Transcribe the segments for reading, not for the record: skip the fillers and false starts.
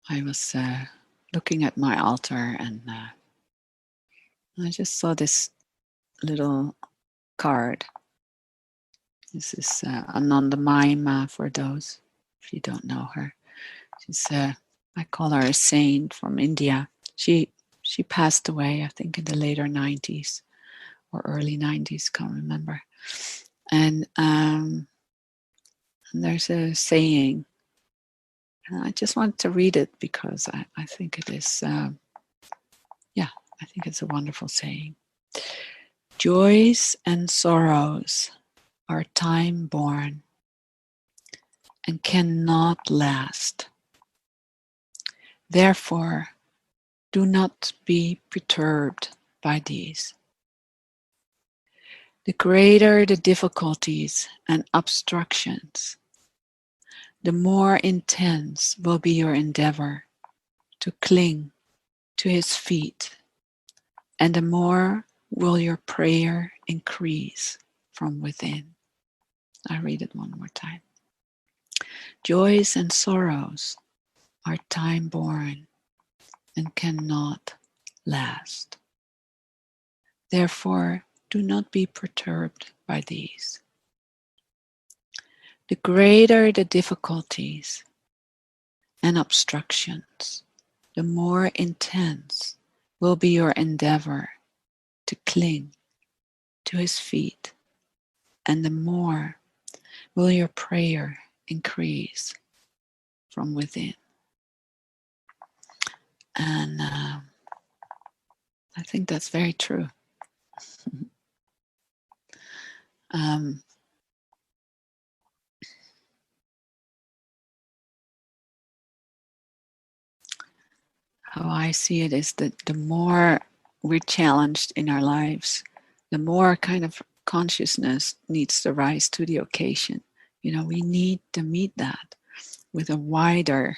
I was looking at my altar, and I just saw this little card. This is Ananda Maima, for those if you don't know her. She's I call her a saint from India. She passed away, I think, in the later 90s or early 90s, can't remember. And there's a saying, and I just wanted to read it because I think it is, I think it's a wonderful saying. Joys and sorrows are time-born and cannot last. Therefore, do not be perturbed by these. The greater the difficulties and obstructions, the more intense will be your endeavor to cling to his feet, and the more will your prayer increase from within. I read it one more time. Joys and sorrows are time-born and cannot last. Therefore, do not be perturbed by these. The greater the difficulties and obstructions, the more intense will be your endeavor to cling to his feet, and the more will your prayer increase from within. And I think that's very true. How I see it is that the more we're challenged in our lives, the more kind of consciousness needs to rise to the occasion. You know, we need to meet that with a wider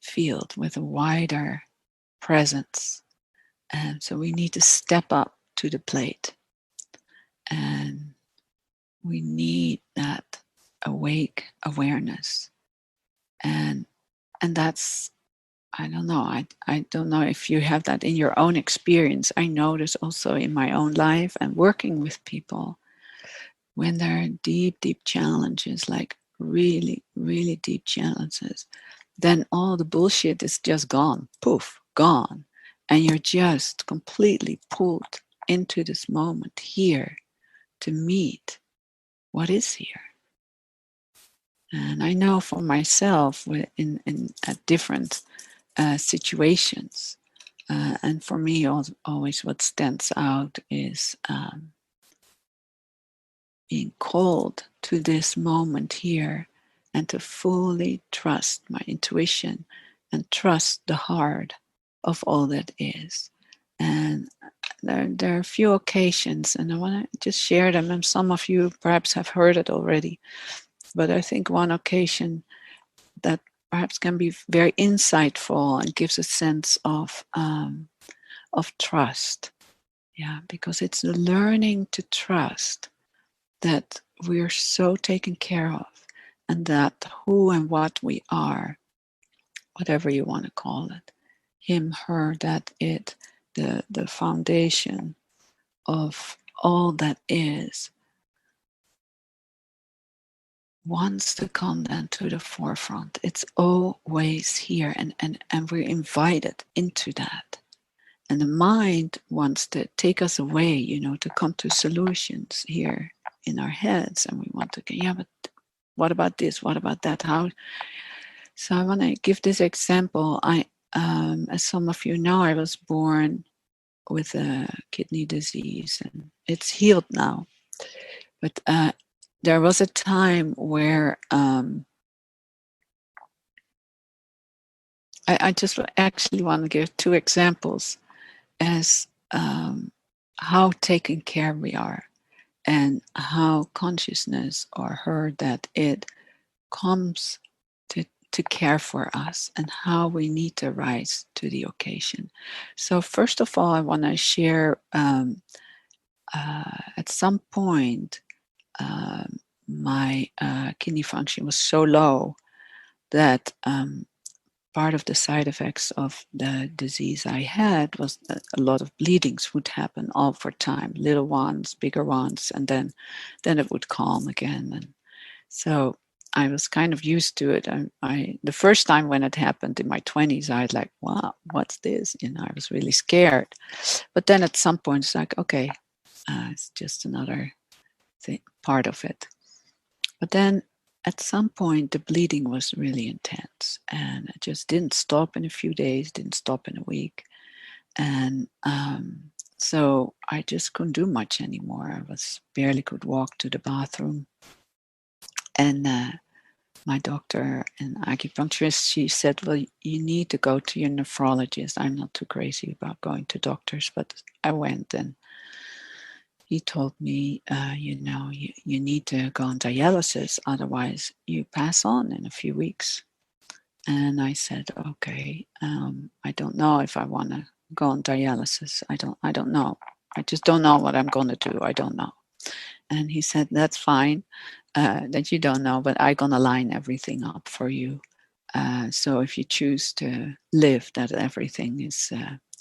field, with a wider presence. And so we need to step up to the plate. And we need that awake awareness. And that's, I don't know. I don't know if you have that in your own experience. I notice also in my own life and working with people, when there are deep, deep challenges, like really, really deep challenges, then all the bullshit is just gone. Poof, gone. And you're just completely pulled into this moment here to meet what is here. And I know for myself in at different situations, and for me always what stands out is being called to this moment here and to fully trust my intuition and trust the heart of all that is. And there are a few occasions, and I want to just share them, and some of you perhaps have heard it already, but I think one occasion that perhaps can be very insightful and gives a sense of trust. Yeah, because it's the learning to trust that we're so taken care of, and that who and what we are, whatever you want to call it, him, her, that, it, the foundation of all that is, wants to come then to the forefront. It's always here, and we're invited into that. And the mind wants to take us away, you know, to come to solutions here in our heads. And we want to go, yeah, but what about this? What about that? How? So I want to give this example. As some of you know, I was born with a kidney disease, and it's healed now. But there was a time where I just actually want to give two examples as how taken care we are, and how consciousness, or her, that, it, comes to care for us, and how we need to rise to the occasion. So first of all, I want to share at some point my kidney function was so low that part of the side effects of the disease I had was that a lot of bleedings would happen all for time, little ones, bigger ones, and then it would calm again. And so I was kind of used to it. I the first time when it happened in my 20s, I was like, wow, what's this? I was really scared. But then at some point, it's like, okay, it's just another part of it. But then at some point, the bleeding was really intense, and it just didn't stop in a few days, didn't stop in a week. And so I just couldn't do much anymore. I barely could walk to the bathroom. And my doctor and acupuncturist, she said, well, you need to go to your nephrologist. I'm not too crazy about going to doctors, but I went, and he told me, you need to go on dialysis, otherwise you pass on in a few weeks. And I said, okay, I don't know if I want to go on dialysis. I don't know. I just don't know what I'm going to do. I don't know. And he said, that's fine that you don't know, but I'm going to line everything up for you. So if you choose to live, that everything is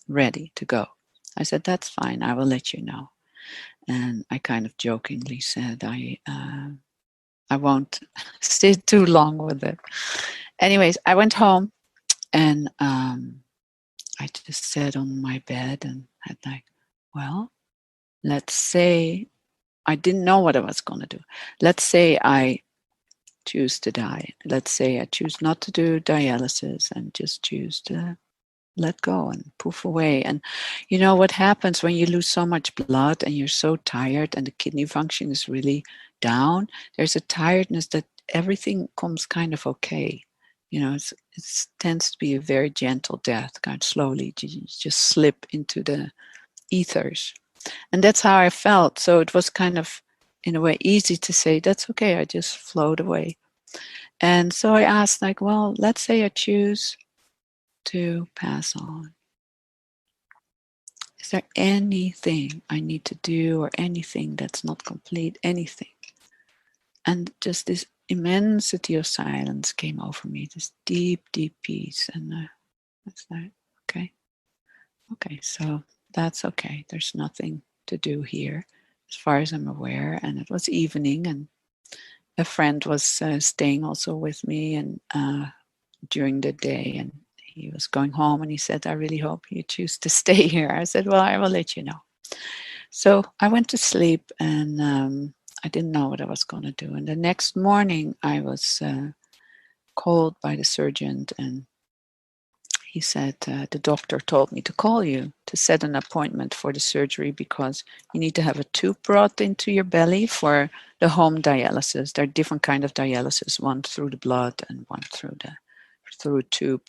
ready to go. I said, that's fine. I will let you know. And I kind of jokingly said, I won't sit too long with it. Anyways, I went home, and I just sat on my bed and had like, well, let's say I didn't know what I was going to do. Let's say I choose to die. Let's say I choose not to do dialysis and just choose to let go and poof away. And you know what happens when you lose so much blood and you're so tired and the kidney function is really down? There's a tiredness that everything comes kind of okay. It tends to be a very gentle death, kind of slowly. You just slip into the ethers. And that's how I felt. So it was kind of, in a way, easy to say, that's okay, I just float away. And so I asked, like, well, let's say I choose to pass on. Is there anything I need to do or anything that's not complete? Anything? And just this immensity of silence came over me, this deep, deep peace. And it's like, okay, so that's okay. There's nothing to do here as far as I'm aware. And it was evening, and a friend was staying also with me and during the day, and he was going home, and he said, I really hope you choose to stay here. I said, well, I will let you know. So I went to sleep, and I didn't know what I was going to do. And the next morning I was called by the surgeon, and he said, the doctor told me to call you to set an appointment for the surgery because you need to have a tube brought into your belly for the home dialysis. There are different kinds of dialysis, one through the blood and one through a tube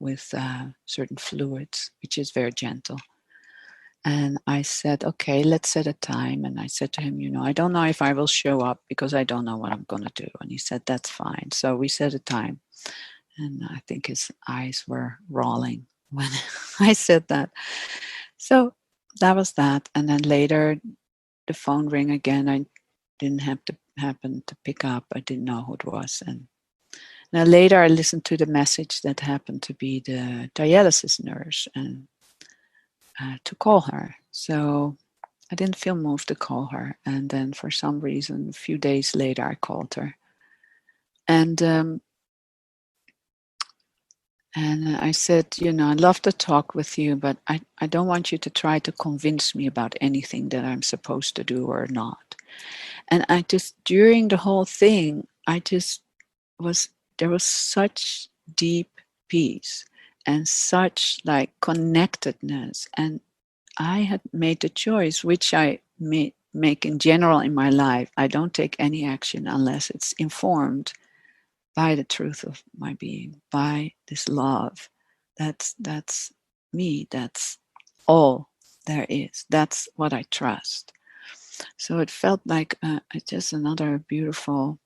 with certain fluids, which is very gentle. And I said, okay, let's set a time. And I said to him, I don't know if I will show up because I don't know what I'm going to do. And he said, that's fine. So we set a time. And I think his eyes were rolling when I said that. So that was that. And then later, the phone rang again. I didn't happen to pick up. I didn't know who it was. And now later, I listened to the message that happened to be the dialysis nurse and to call her. So I didn't feel moved to call her. And then for some reason, a few days later, I called her. And I said, I'd love to talk with you, but I don't want you to try to convince me about anything that I'm supposed to do or not. And I just, during the whole thing, there was such deep peace and such like connectedness. And I had made the choice, which I make in general in my life. I don't take any action unless it's informed by the truth of my being, by this love. That's me. That's all there is. That's what I trust. So it felt like just another beautiful,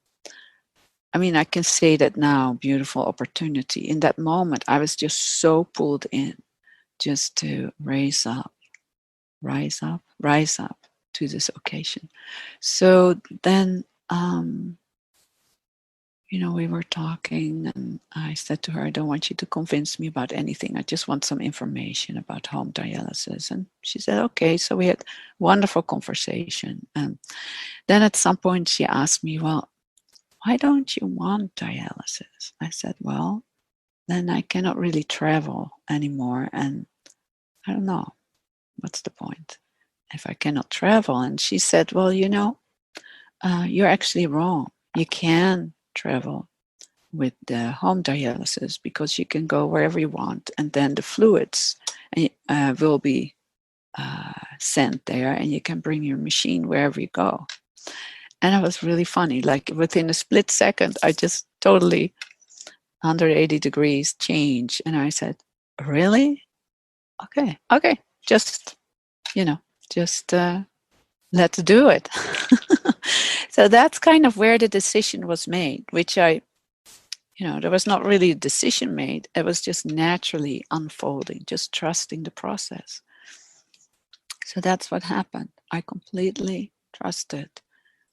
I can say that now, beautiful opportunity. In that moment, I was just so pulled in just to rise up to this occasion. So then we were talking, and I said to her, I don't want you to convince me about anything. I just want some information about home dialysis. And she said, okay. So we had wonderful conversation. And then at some point she asked me, well, why don't you want dialysis? I said, well, then I cannot really travel anymore. And I don't know, what's the point if I cannot travel? And she said, well, you're actually wrong. You can travel with the home dialysis because you can go wherever you want, and then the fluids will be sent there, and you can bring your machine wherever you go. And it was really funny. Like within a split second, I just totally 180 degrees change, and I said, "Really? Okay, just just let's do it." So that's kind of where the decision was made, which there was not really a decision made. It was just naturally unfolding, just trusting the process. So that's what happened. I completely trusted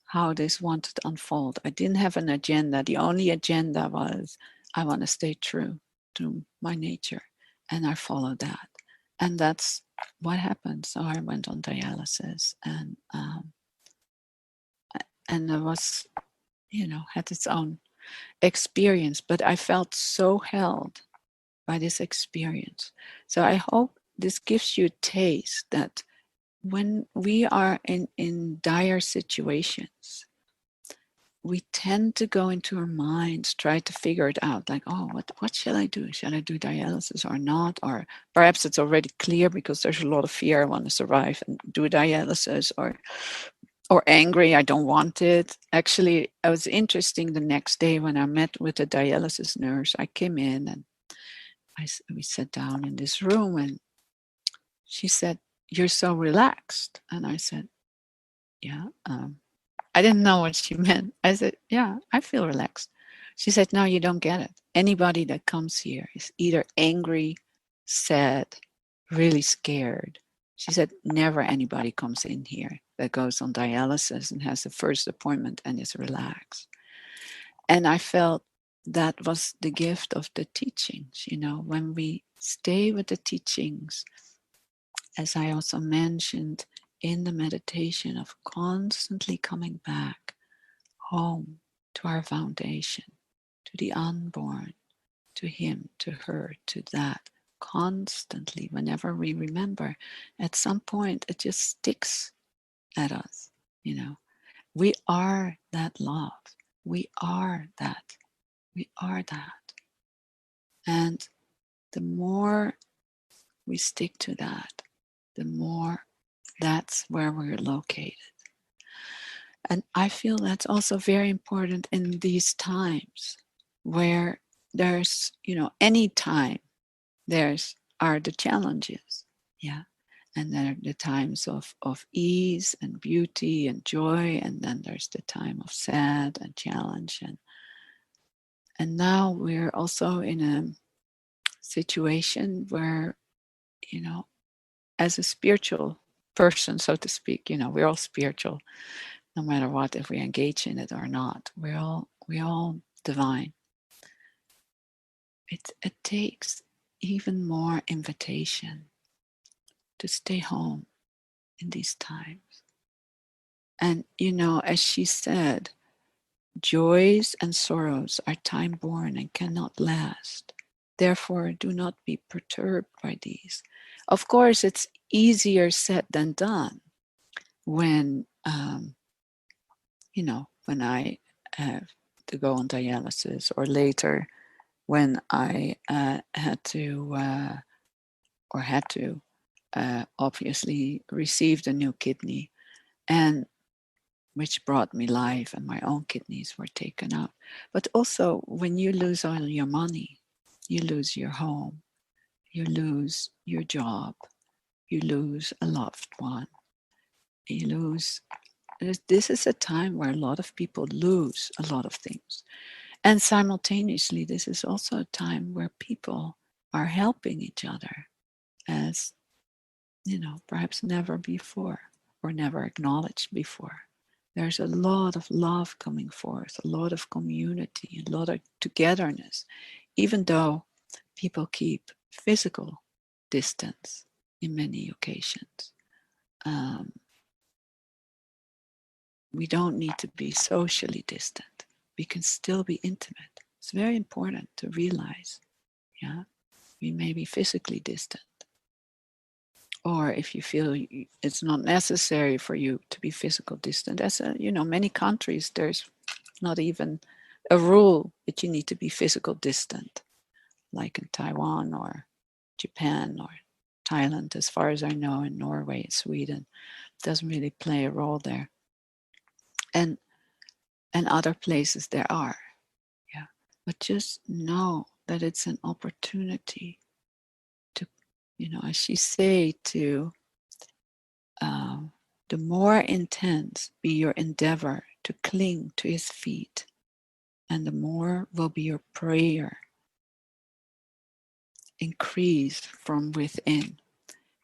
how this wanted to unfold. I didn't have an agenda. The only agenda was I want to stay true to my nature, and I followed that. And that's what happened. So I went on dialysis, and it was, had its own experience, but I felt so held by this experience. So I hope this gives you a taste that when we are in dire situations, we tend to go into our minds, try to figure it out, like, oh, what shall I do? Shall I do dialysis or not? Or perhaps it's already clear because there's a lot of fear. I want to survive and do dialysis, or angry, I don't want it. Actually, it was interesting the next day when I met with the dialysis nurse. I came in and we sat down in this room, and she said, "You're so relaxed." And I said, "Yeah." I didn't know what she meant. I said, "Yeah, I feel relaxed." She said, "No, you don't get it. Anybody that comes here is either angry, sad, really scared." She said, "Never anybody comes in here that goes on dialysis and has the first appointment and is relaxed." And I felt that was the gift of the teachings, when we stay with the teachings, as I also mentioned in the meditation, of constantly coming back home to our foundation, to the unborn, to him, to her, to that, constantly, whenever we remember, at some point it just sticks at us. We are that love. We are that. We are that. And the more we stick to that, the more that's where we're located. And I feel that's also very important in these times where there's, any time are the challenges. Yeah. And there are the times of ease and beauty and joy. And then there's the time of sad and challenge. And now we're also in a situation where, as a spiritual person, so to speak, we're all spiritual, no matter what, if we engage in it or not. We're all divine. It takes even more invitation to stay home in these times. And, as she said, joys and sorrows are time-born and cannot last. Therefore, do not be perturbed by these. Of course, it's easier said than done when, when I have to go on dialysis, or later when I had to obviously receive the new kidney, and which brought me life, and my own kidneys were taken out. But also when you lose all your money, you lose your home, you lose your job, you lose a loved one, you lose. This is a time where a lot of people lose a lot of things. And simultaneously, this is also a time where people are helping each other as, perhaps never before, or never acknowledged before. there's a lot of love coming forth, a lot of community, a lot of togetherness, even though people keep physical distance in many occasions. We don't need to be socially distant. We can still be intimate. It's very important to realize, yeah, we may be physically distant. Or if you feel it's not necessary for you to be physical distant, as many countries, there's not even a rule that you need to be physical distant, like in Taiwan or Japan or Thailand, as far as I know, in Norway, Sweden, doesn't really play a role there. And other places there are, yeah. But just know that it's an opportunity to, as she say, to the more intense be your endeavor to cling to his feet, and the more will be your prayer increase from within.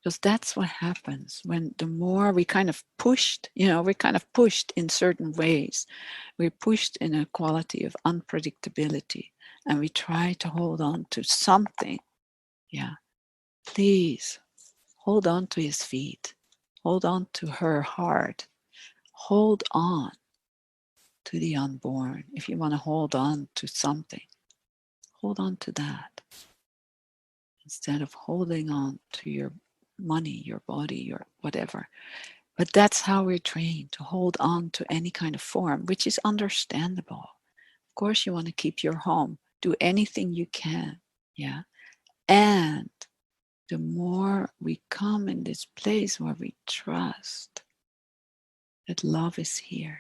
Because that's what happens when the more we kind of pushed, we're kind of pushed in certain ways. We're pushed in a quality of unpredictability, and we try to hold on to something. Yeah, please hold on to his feet. Hold on to her heart. Hold on to the unborn. If you want to hold on to something, hold on to that. Instead of holding on to your money, your body, your whatever. But that's how we're trained, to hold on to any kind of form, which is understandable. Of course, you want to keep your home. Do anything you can. Yeah. And the more we come in this place where we trust that love is here,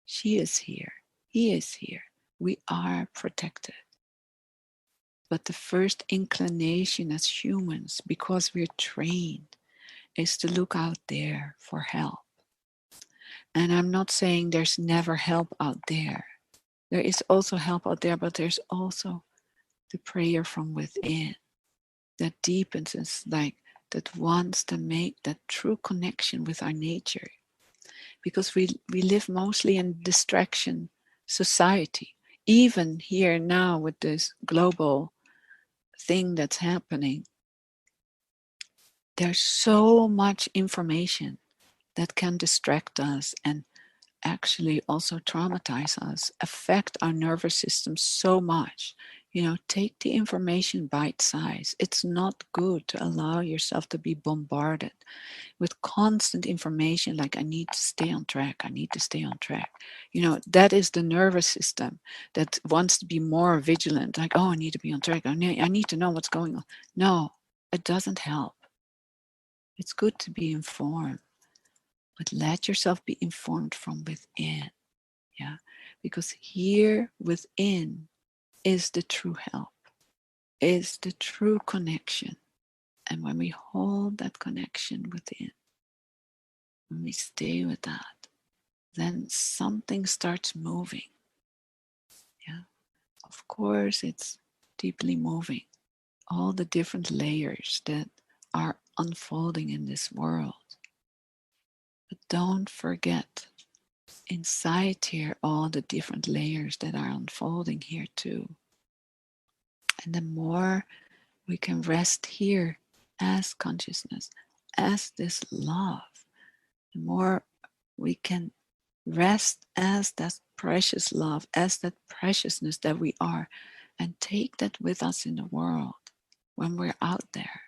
she is here, he is here, we are protected. But the first inclination as humans, because we're trained, is to look out there for help. And I'm not saying there's never help out there. There is also help out there, but there's also the prayer from within that deepens us, like that wants to make that true connection with our nature. Because we live mostly in distraction society. Even here now with this global thing that's happening, there's so much information that can distract us and actually also traumatize us, affect our nervous system so much. Take the information bite size. It's not good to allow yourself to be bombarded with constant information like, I need to stay on track, I need to stay on track. That is the nervous system that wants to be more vigilant, like, oh, I need to be on track, I need to know what's going on. No, it doesn't help. It's good to be informed, but let yourself be informed from within. Yeah, because here within is the true help, is the true connection. And when we hold that connection within, when we stay with that, then something starts moving. Yeah, of course, it's deeply moving. All the different layers that are unfolding in this world. But don't forget, inside here, all the different layers that are unfolding here too. And the more we can rest here as consciousness, as this love, the more we can rest as that precious love, as that preciousness that we are, and take that with us in the world when we're out there.